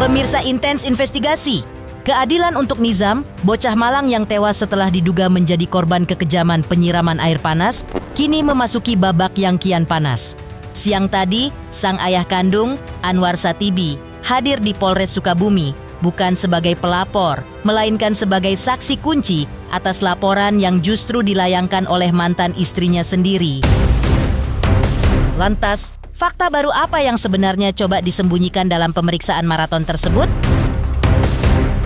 Pemirsa Intens Investigasi. Keadilan untuk Nizam, bocah Malang yang tewas setelah diduga menjadi korban kekejaman penyiraman air panas, kini memasuki babak yang kian panas. Siang tadi, sang ayah kandung, Anwar Satibi, hadir di Polres Sukabumi, bukan sebagai pelapor, melainkan sebagai saksi kunci atas laporan yang justru dilayangkan oleh mantan istrinya sendiri. Lantas, fakta baru apa yang sebenarnya coba disembunyikan dalam pemeriksaan maraton tersebut?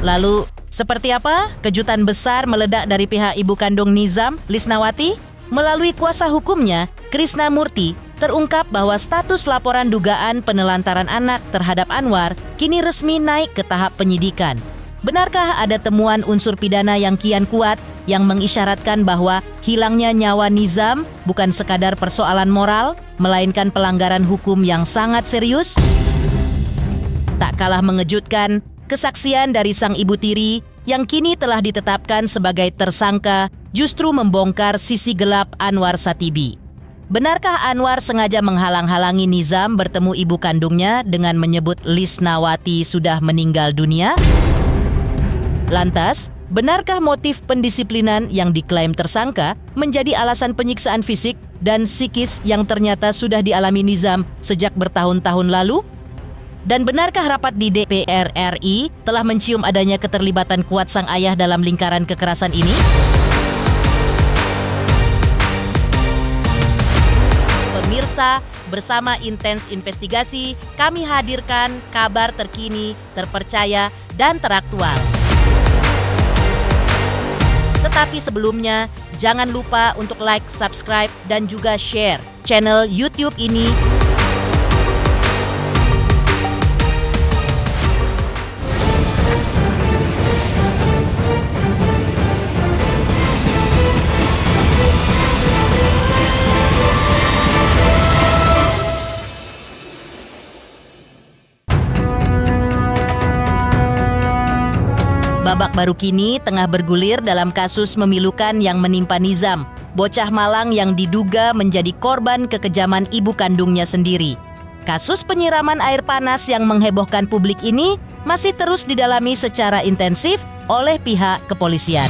Lalu, seperti apa kejutan besar meledak dari pihak ibu kandung Nizam, Lisnawati? Melalui kuasa hukumnya, Krisna Murti, terungkap bahwa status laporan dugaan penelantaran anak terhadap Anwar kini resmi naik ke tahap penyidikan. Benarkah ada temuan unsur pidana yang kian kuat yang mengisyaratkan bahwa hilangnya nyawa Nizam bukan sekadar persoalan moral, melainkan pelanggaran hukum yang sangat serius? Tak kalah mengejutkan, kesaksian dari sang ibu tiri yang kini telah ditetapkan sebagai tersangka justru membongkar sisi gelap Anwar Satibi. Benarkah Anwar sengaja menghalang-halangi Nizam bertemu ibu kandungnya dengan menyebut Lisnawati sudah meninggal dunia? Lantas, benarkah motif pendisiplinan yang diklaim tersangka menjadi alasan penyiksaan fisik dan psikis yang ternyata sudah dialami Nizam sejak bertahun-tahun lalu? Dan benarkah rapat di DPR RI telah mencium adanya keterlibatan kuat sang ayah dalam lingkaran kekerasan ini? Pemirsa, bersama Intens Investigasi, kami hadirkan kabar terkini, terpercaya, dan teraktual. Tetapi sebelumnya, jangan lupa untuk like, subscribe, dan juga share channel YouTube ini. Babak baru kini tengah bergulir dalam kasus memilukan yang menimpa Nizam, bocah Malang yang diduga menjadi korban kekejaman ibu kandungnya sendiri. Kasus penyiraman air panas yang menghebohkan publik ini masih terus didalami secara intensif oleh pihak kepolisian.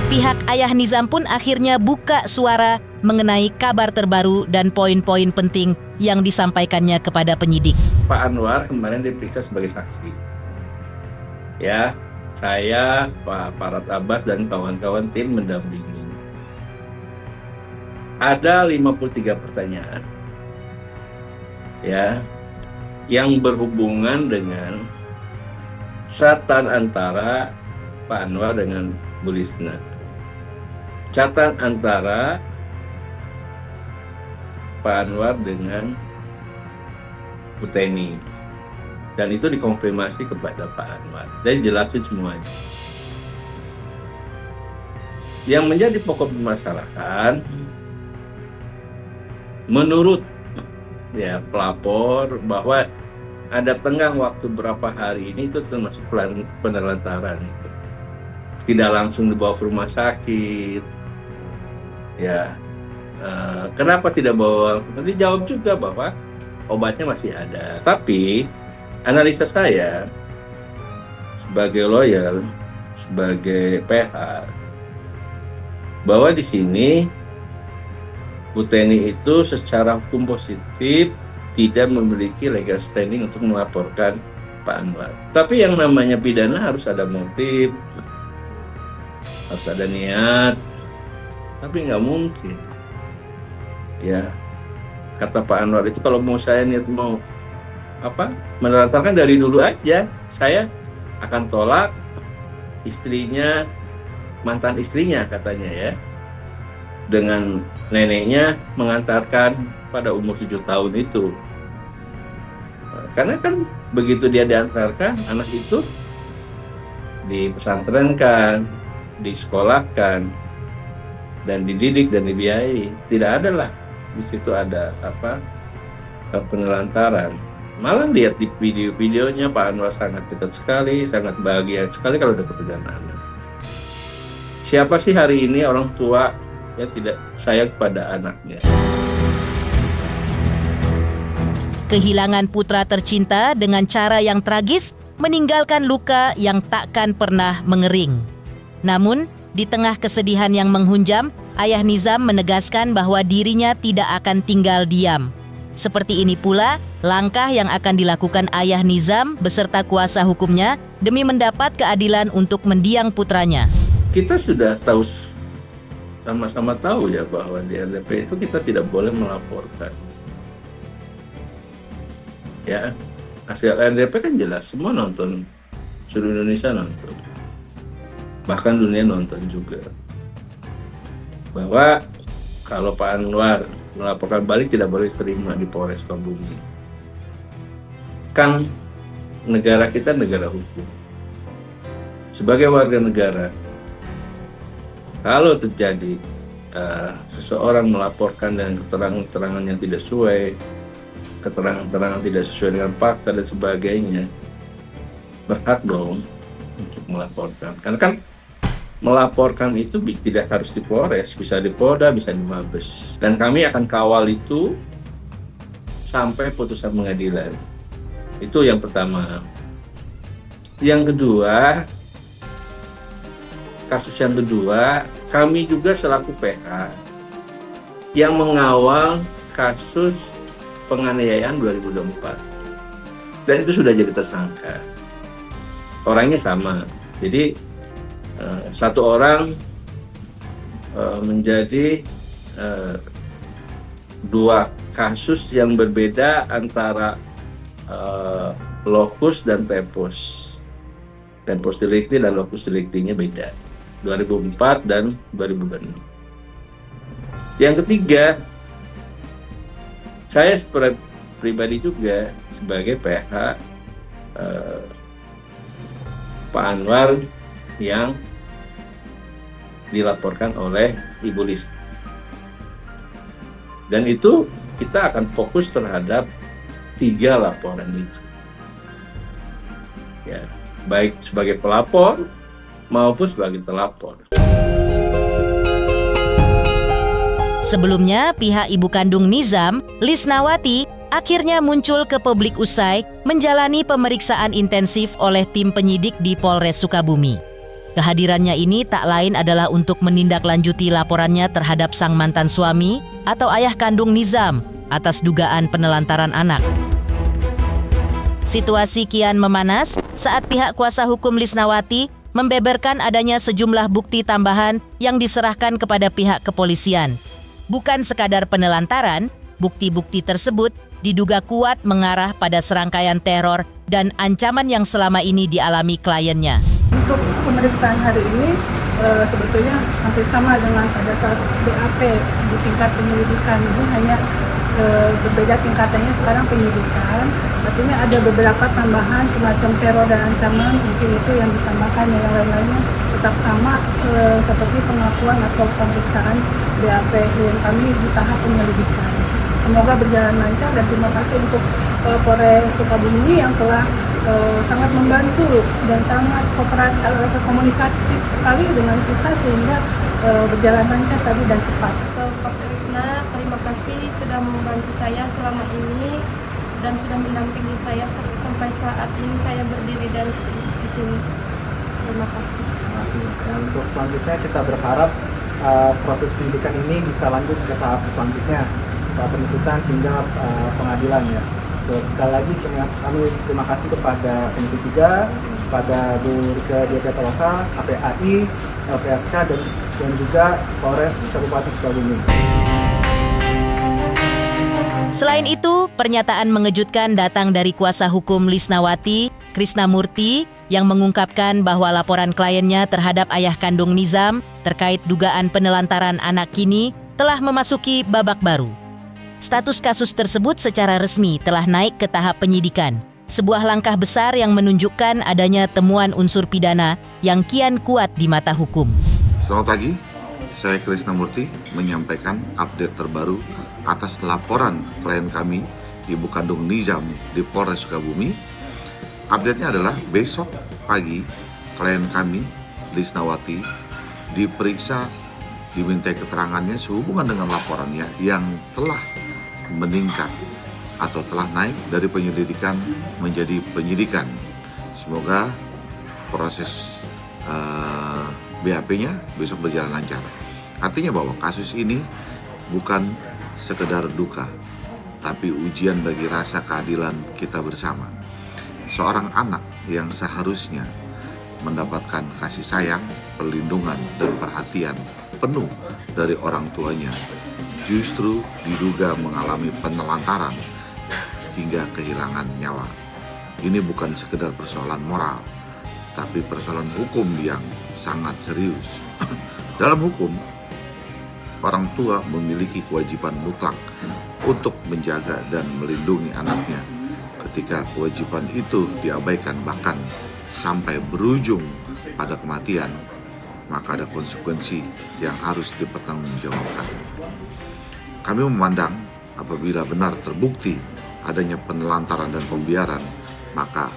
Pihak ayah Nizam pun akhirnya buka suara mengenai kabar terbaru dan poin-poin penting yang disampaikannya kepada penyidik. Pak Anwar kemarin diperiksa sebagai saksi. Ya, saya, Pak Farad Abbas dan kawan-kawan tim mendampingi. Ada 53 pertanyaan. Ya, yang berhubungan dengan catatan antara Pak Anwar dengan Bu Lisna. Catatan antara Pak Anwar dengan Bu Teni. Dan itu dikonfirmasi kepada Pak Anwar. Dan jelasin semuanya. Yang menjadi pokok permasalahan, menurut pelapor bahwa ada tenggang waktu berapa hari ini itu termasuk penelantaran. Tidak langsung dibawa ke rumah sakit. Ya, kenapa tidak bawa? Dijawab juga bahwa obatnya masih ada. Tapi analisa saya sebagai lawyer, sebagai PH, bahwa di sini Bu Teni itu secara hukum positif tidak memiliki legal standing untuk melaporkan Pak Anwar. Tapi yang namanya pidana harus ada motif, harus ada niat. Tapi nggak mungkin. Ya, kata Pak Anwar itu kalau mau saya niat mau menelantarkan dari dulu aja, saya akan tolak istrinya, mantan istrinya katanya ya, dengan neneknya mengantarkan pada umur 7 tahun itu. Karena kan begitu dia diantarkan, anak itu dipesantrenkan, disekolahkan, dan dididik dan dibiayai. Tidak ada lah di situ ada penelantaran. Malah lihat di video-videonya Pak Anwar sangat dekat sekali, sangat bahagia sekali kalau dekat dengan anak. Siapa sih hari ini orang tua yang tidak sayang pada anaknya? kehilangan putra tercinta dengan cara yang tragis meninggalkan luka yang takkan pernah mengering. Namun, di tengah kesedihan yang menghunjam, ayah Nizam menegaskan bahwa dirinya tidak akan tinggal diam. Seperti ini pula langkah yang akan dilakukan ayah Nizam beserta kuasa hukumnya demi mendapat keadilan untuk mendiang putranya. Kita sudah tahu, sama-sama tahu ya, bahwa di RDP itu kita tidak boleh melaporkan. Ya, hasil RDP kan jelas, semua nonton, seluruh Indonesia nonton, bahkan dunia nonton juga, bahwa kalau Pak Anwar melaporkan balik tidak boleh terima di Polres Sukabumi. Kan negara kita negara hukum. Sebagai warga negara, kalau terjadi seseorang melaporkan dengan keterangan-keterangan yang tidak sesuai, keterangan-keterangan tidak sesuai dengan fakta dan sebagainya, berhak dong untuk melaporkan. Karena kan melaporkan itu tidak harus di Polres, bisa di Polda, bisa di Mabes. Dan kami akan kawal itu sampai putusan pengadilan. Itu yang pertama. Yang kedua, kasus yang kedua, kami juga selaku PH yang mengawal kasus penganiayaan 2024. Dan itu sudah jadi tersangka. Orangnya sama. Jadi satu orang menjadi dua kasus yang berbeda antara locus dan tempus. Tempus delicti dan locus delictinya beda. 2004 dan 2006. Yang ketiga, saya pribadi juga sebagai PH Pak Anwar yang dilaporkan oleh Ibu Lis. Dan itu kita akan fokus terhadap 3 laporan itu. Ya, baik sebagai pelapor maupun sebagai terlapor. Sebelumnya, pihak ibu kandung Nizam, Lisnawati, akhirnya muncul ke publik usai menjalani pemeriksaan intensif oleh tim penyidik di Polres Sukabumi. Kehadirannya ini tak lain adalah untuk menindaklanjuti laporannya terhadap sang mantan suami atau ayah kandung Nizam atas dugaan penelantaran anak. Situasi kian memanas saat pihak kuasa hukum Lisnawati membeberkan adanya sejumlah bukti tambahan yang diserahkan kepada pihak kepolisian. Bukan sekadar penelantaran, bukti-bukti tersebut diduga kuat mengarah pada serangkaian teror dan ancaman yang selama ini dialami kliennya. Untuk pemeriksaan hari ini sebetulnya hampir sama dengan pada saat BAP di tingkat penyelidikan. Ini hanya berbeda tingkatannya sekarang penyidikan. Artinya ada beberapa tambahan semacam teror dan ancaman, mungkin itu yang ditambahkan, yang lain-lainnya tetap sama seperti pengakuan atau pemeriksaan BAP klien kami di tahap penyelidikan. Semoga berjalan lancar dan terima kasih untuk Polres Sukabumi yang telah sangat membantu dan sangat komunikatif sekali dengan kita sehingga berjalan lancar tadi dan cepat. Pak Krisna, terima kasih sudah membantu saya selama ini dan sudah mendampingi saya sampai saat ini saya berdiri di sini. Terima kasih. Terima kasih. Dan untuk selanjutnya kita berharap proses penyidikan ini bisa lanjut ke tahap selanjutnya, tahap penuntutan hingga pengadilan ya. Sekali lagi kami terima kasih kepada Komisi 3, kepada Bu Rike Diapitaloka, KPAI, LPSK dan juga Polres Kabupaten Sukabumi. Selain itu, pernyataan mengejutkan datang dari kuasa hukum Lisnawati, Krisnamurti, yang mengungkapkan bahwa laporan kliennya terhadap ayah kandung Nizam terkait dugaan penelantaran anak kini telah memasuki babak baru. Status kasus tersebut secara resmi telah naik ke tahap penyidikan, sebuah langkah besar yang menunjukkan adanya temuan unsur pidana yang kian kuat di mata hukum. Selamat pagi, saya Krisnamurti menyampaikan update terbaru atas laporan klien kami, Ibu kandung Nizam di Polres Sukabumi. Update-nya adalah besok pagi klien kami, Lisnawati, diperiksa, dimintai keterangannya sehubungan dengan laporannya yang telah meningkat atau telah naik dari penyelidikan menjadi penyidikan. Semoga proses BAP-nya besok berjalan lancar. Artinya bahwa kasus ini bukan sekedar duka, tapi ujian bagi rasa keadilan kita bersama. Seorang anak yang seharusnya mendapatkan kasih sayang, perlindungan, dan perhatian penuh dari orang tuanya, justru diduga mengalami penelantaran hingga kehilangan nyawa. Ini bukan sekedar persoalan moral, tapi persoalan hukum yang sangat serius. Dalam hukum, orang tua memiliki kewajiban mutlak untuk menjaga dan melindungi anaknya. Ketika kewajiban itu diabaikan bahkan sampai berujung pada kematian, maka ada konsekuensi yang harus dipertanggungjawabkan. Kami memandang apabila benar terbukti adanya penelantaran dan pembiaran, maka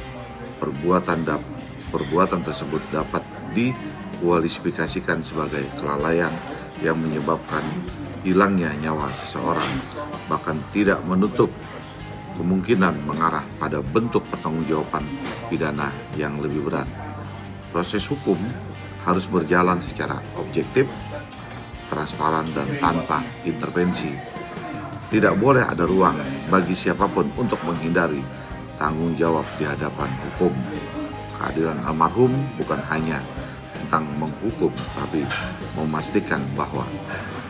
perbuatan tersebut dapat dikualifikasikan sebagai kelalaian yang menyebabkan hilangnya nyawa seseorang, bahkan tidak menutup kemungkinan mengarah pada bentuk pertanggungjawaban pidana yang lebih berat. Proses hukum harus berjalan secara objektif, transparan, dan tanpa intervensi. Tidak boleh ada ruang bagi siapapun untuk menghindari tanggung jawab di hadapan hukum. Keadilan almarhum bukan hanya tentang menghukum, tapi memastikan bahwa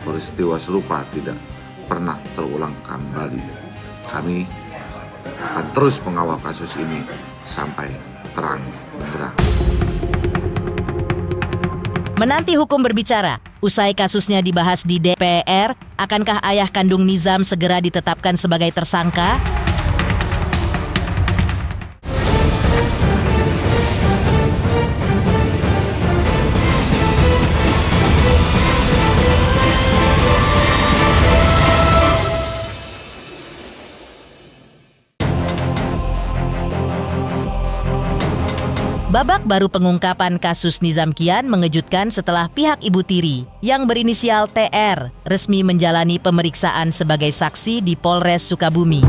peristiwa serupa tidak pernah terulang kembali. Kami akan terus mengawal kasus ini sampai terang benderang. Menanti hukum berbicara, usai kasusnya dibahas di DPR, akankah ayah kandung Nizam segera ditetapkan sebagai tersangka? Babak baru pengungkapan kasus Nizam Kian mengejutkan setelah pihak ibu tiri yang berinisial TR resmi menjalani pemeriksaan sebagai saksi di Polres Sukabumi.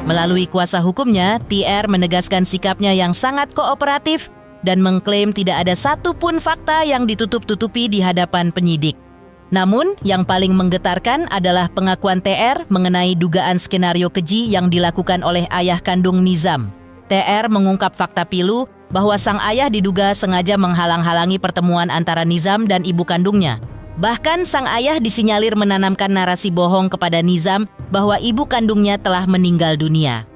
Melalui kuasa hukumnya, TR menegaskan sikapnya yang sangat kooperatif dan mengklaim tidak ada satupun fakta yang ditutup-tutupi di hadapan penyidik. Namun, yang paling menggetarkan adalah pengakuan TR mengenai dugaan skenario keji yang dilakukan oleh ayah kandung Nizam. TR mengungkap fakta pilu bahwa sang ayah diduga sengaja menghalang-halangi pertemuan antara Nizam dan ibu kandungnya. Bahkan sang ayah disinyalir menanamkan narasi bohong kepada Nizam bahwa ibu kandungnya telah meninggal dunia.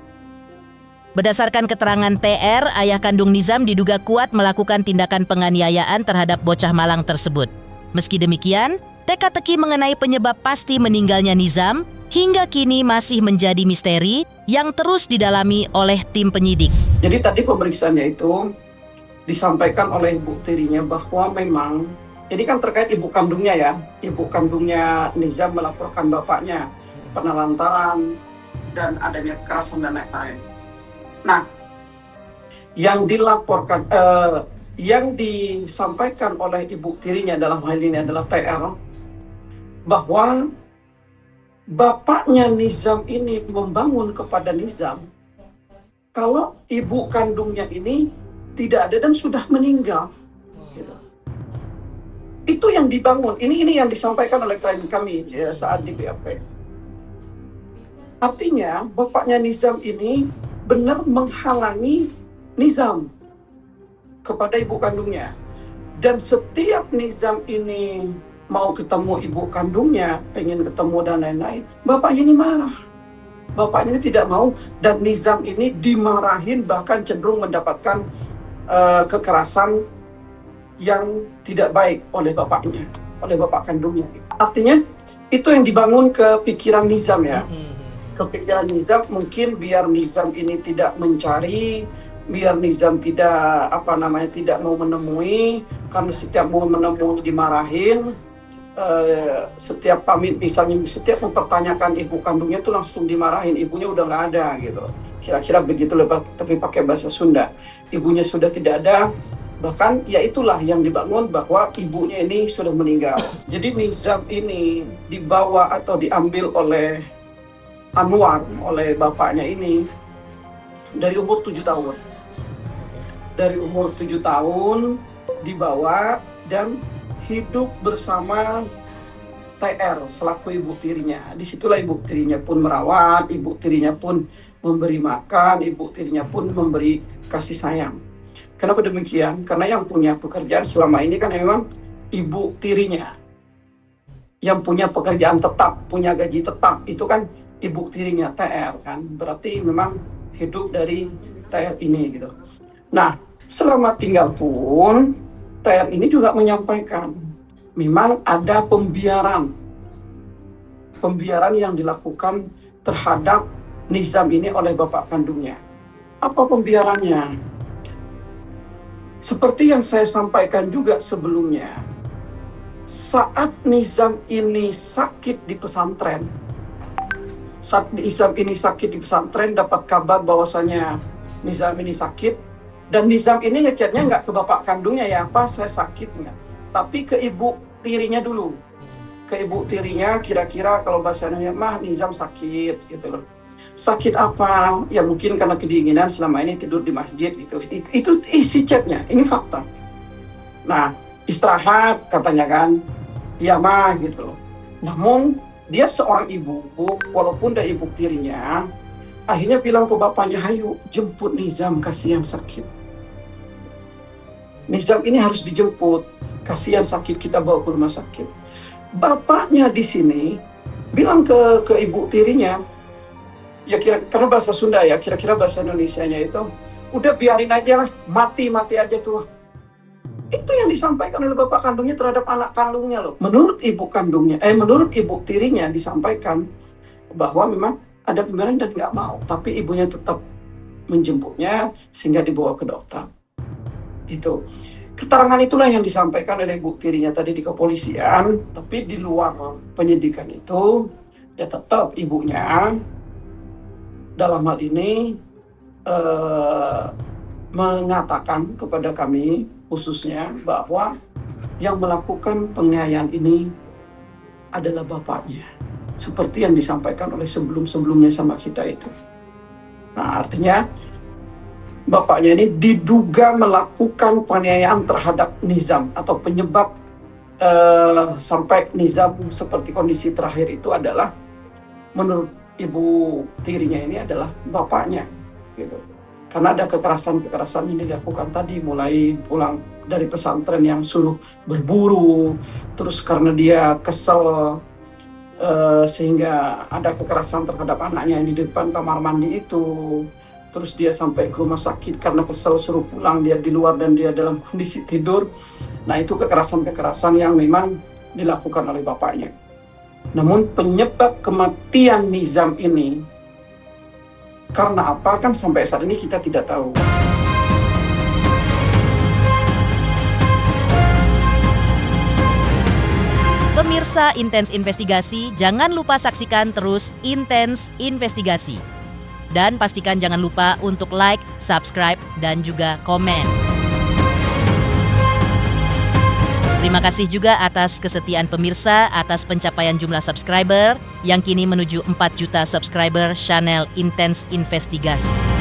Berdasarkan keterangan TR, ayah kandung Nizam diduga kuat melakukan tindakan penganiayaan terhadap bocah malang tersebut. Meski demikian, teka-teki mengenai penyebab pasti meninggalnya Nizam hingga kini masih menjadi misteri yang terus didalami oleh tim penyidik. Jadi tadi pemeriksaannya itu disampaikan oleh ibu tirinya bahwa memang ini kan terkait ibu kandungnya ya. Ibu kandungnya Nizam melaporkan bapaknya penelantaran dan adanya kekerasan dan lain-lain. Nah, yang dilaporkan yang disampaikan oleh ibu tirinya dalam hal ini adalah TR bahwa bapaknya Nizam ini membangun kepada Nizam kalau ibu kandungnya ini tidak ada dan sudah meninggal. Gitu. Itu yang dibangun. Ini yang disampaikan oleh klien kami ya, saat di BAP. Artinya bapaknya Nizam ini benar menghalangi Nizam kepada ibu kandungnya. Dan setiap Nizam ini mau ketemu ibu kandungnya, pengen ketemu dan lain-lain, bapaknya ini marah. Bapaknya ini tidak mau dan Nizam ini dimarahin, bahkan cenderung mendapatkan kekerasan yang tidak baik oleh bapaknya, oleh bapak kandungnya. Artinya itu yang dibangun ke pikiran Nizam ya. Kepikiran Nizam mungkin biar Nizam ini tidak mencari, biar Nizam tidak tidak mau menemui, karena setiap mau menemui dimarahin. Setiap pamit misalnya, setiap mempertanyakan ibu kandungnya tuh langsung dimarahin, ibunya udah nggak ada gitu. Kira-kira begitu, tapi pakai bahasa Sunda. Ibunya sudah tidak ada, Bahkan ya itulah yang dibangun bahwa ibunya ini sudah meninggal. Jadi Nizam ini dibawa atau diambil oleh Anwar, oleh bapaknya ini dari umur 7 tahun. Dari umur 7 tahun dibawa dan hidup bersama TR selaku ibu tirinya. Disitulah ibu tirinya pun merawat, ibu tirinya pun memberi makan, ibu tirinya pun memberi kasih sayang. Kenapa demikian? Karena yang punya pekerjaan selama ini kan memang ibu tirinya. Yang punya pekerjaan tetap, punya gaji tetap, itu kan ibu tirinya, TR kan. Berarti memang hidup dari TR ini gitu. Nah, selama tinggal pun, TR ini juga menyampaikan, memang ada pembiaran. Pembiaran yang dilakukan terhadap Nizam ini oleh bapak kandungnya. Apa pembiarannya? Seperti yang saya sampaikan juga sebelumnya, saat Nizam ini sakit di pesantren, saat Nizam ini sakit di pesantren, dapat kabar bahwasanya Nizam ini sakit, dan Nizam ini ngechatnya nggak ke bapak kandungnya, ya apa saya sakit nggak, tapi ke ibu tirinya dulu, ke ibu tirinya, kira-kira kalau bahasanya mah Nizam sakit gitu loh. Sakit apa? Ya mungkin karena kedinginan selama ini tidur di masjid gitu. Itu isi chatnya, ini fakta. Nah, istirahat katanya kan, ya mah gitu. Namun dia seorang ibu, walaupun dia ibu tirinya, akhirnya bilang ke bapaknya, ayo jemput Nizam, kasihan sakit. Nizam ini harus dijemput, kasihan sakit, kita bawa ke rumah sakit. Bapaknya di sini bilang ke ibu tirinya, ya karena bahasa Sunda ya, kira-kira bahasa Indonesianya itu, udah biarin aja lah, mati aja tuh. Itu yang disampaikan oleh bapak kandungnya terhadap anak kandungnya loh. Menurut ibu kandungnya, menurut ibu tirinya disampaikan bahwa memang ada pembiaran dan nggak mau, tapi ibunya tetap menjemputnya sehingga dibawa ke dokter. Itu keterangan itulah yang disampaikan oleh ibu tirinya tadi di kepolisian, tapi di luar penyidikan itu ya tetap ibunya dalam hal ini mengatakan kepada kami khususnya bahwa yang melakukan penganiayaan ini adalah bapaknya, seperti yang disampaikan oleh sebelum-sebelumnya sama kita itu. Nah, artinya bapaknya ini diduga melakukan penganiayaan terhadap Nizam, atau penyebab sampai Nizam seperti kondisi terakhir itu adalah menurut ibu tirinya ini adalah bapaknya gitu. Karena ada kekerasan yang dilakukan tadi, mulai pulang dari pesantren yang suruh berburu, terus karena dia kesel sehingga ada kekerasan terhadap anaknya yang di depan kamar mandi itu. Terus dia sampai ke rumah sakit karena kesel suruh pulang, dia di luar dan dia dalam kondisi tidur. Nah, itu kekerasan yang memang dilakukan oleh bapaknya. Namun penyebab kematian Nizam ini karena apa, kan sampai saat ini kita tidak tahu. Pemirsa Intens Investigasi, jangan lupa saksikan terus Intens Investigasi. Dan pastikan jangan lupa untuk like, subscribe, dan juga komen. Terima kasih juga atas kesetiaan pemirsa, atas pencapaian jumlah subscriber yang kini menuju 4 juta subscriber channel Intens Investigasi.